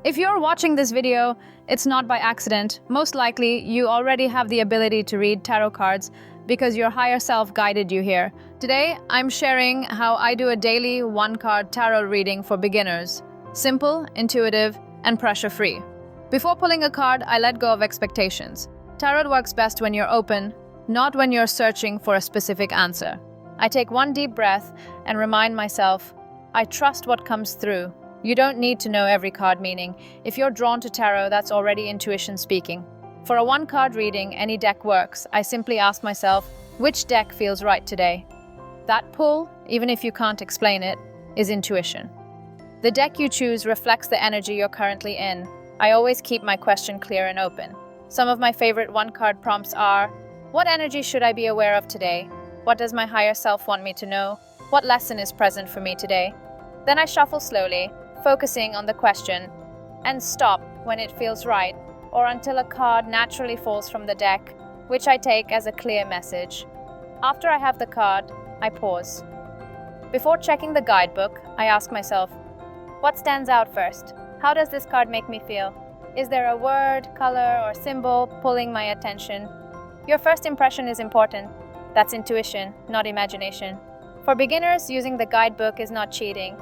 If you're watching this video, it's not by accident. Most likely, you already have the ability to read tarot cards because your higher self guided you here. Today, I'm sharing how I do a daily one-card tarot reading for beginners. Simple, intuitive, and pressure-free. Before pulling a card, I let go of expectations. Tarot works best when you're open, not when you're searching for a specific answer. I take one deep breath and remind myself, I trust what comes through. You don't need to know every card meaning. If you're drawn to tarot, that's already intuition speaking. For a one-card reading, any deck works. I simply ask myself, which deck feels right today? That pull, even if you can't explain it, is intuition. The deck you choose reflects the energy you're currently in. I always keep my question clear and open. Some of my favorite one-card prompts are, what energy should I be aware of today? What does my higher self want me to know? What lesson is present for me today? Then I shuffle slowly, focusing on the question, and stop when it feels right, or until a card naturally falls from the deck, which I take as a clear message. After I have the card, I pause. Before checking the guidebook, I ask myself, what stands out first? How does this card make me feel? Is there a word, color, or symbol pulling my attention? Your first impression is important. That's intuition, not imagination. For beginners, using the guidebook is not cheating.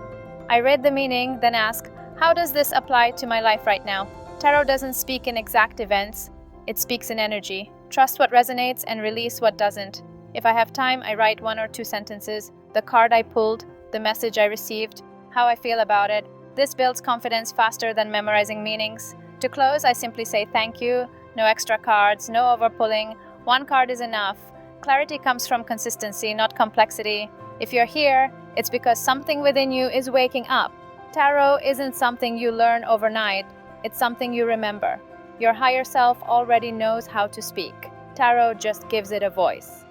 I read the meaning, then ask, how does this apply to my life right now? Tarot doesn't speak in exact events, it speaks in energy. Trust what resonates and release what doesn't. If I have time, I write 1 or 2 sentences, the card I pulled, the message I received, how I feel about it. This builds confidence faster than memorizing meanings. To close, I simply say thank you, no extra cards, no overpulling. One card is enough. Clarity comes from consistency, not complexity. If you're here, it's because something within you is waking up. Tarot isn't something you learn overnight, it's something you remember. Your higher self already knows how to speak. Tarot just gives it a voice.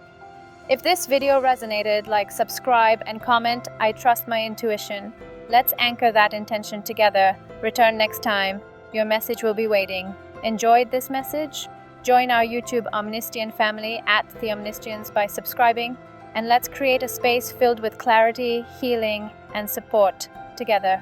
If this video resonated, like, subscribe, and comment. I trust my intuition. Let's anchor that intention together. Return next time. Your message will be waiting. Enjoyed this message? Join our YouTube Omnistian family @The Omnistians by subscribing, and let's create a space filled with clarity, healing, and support together.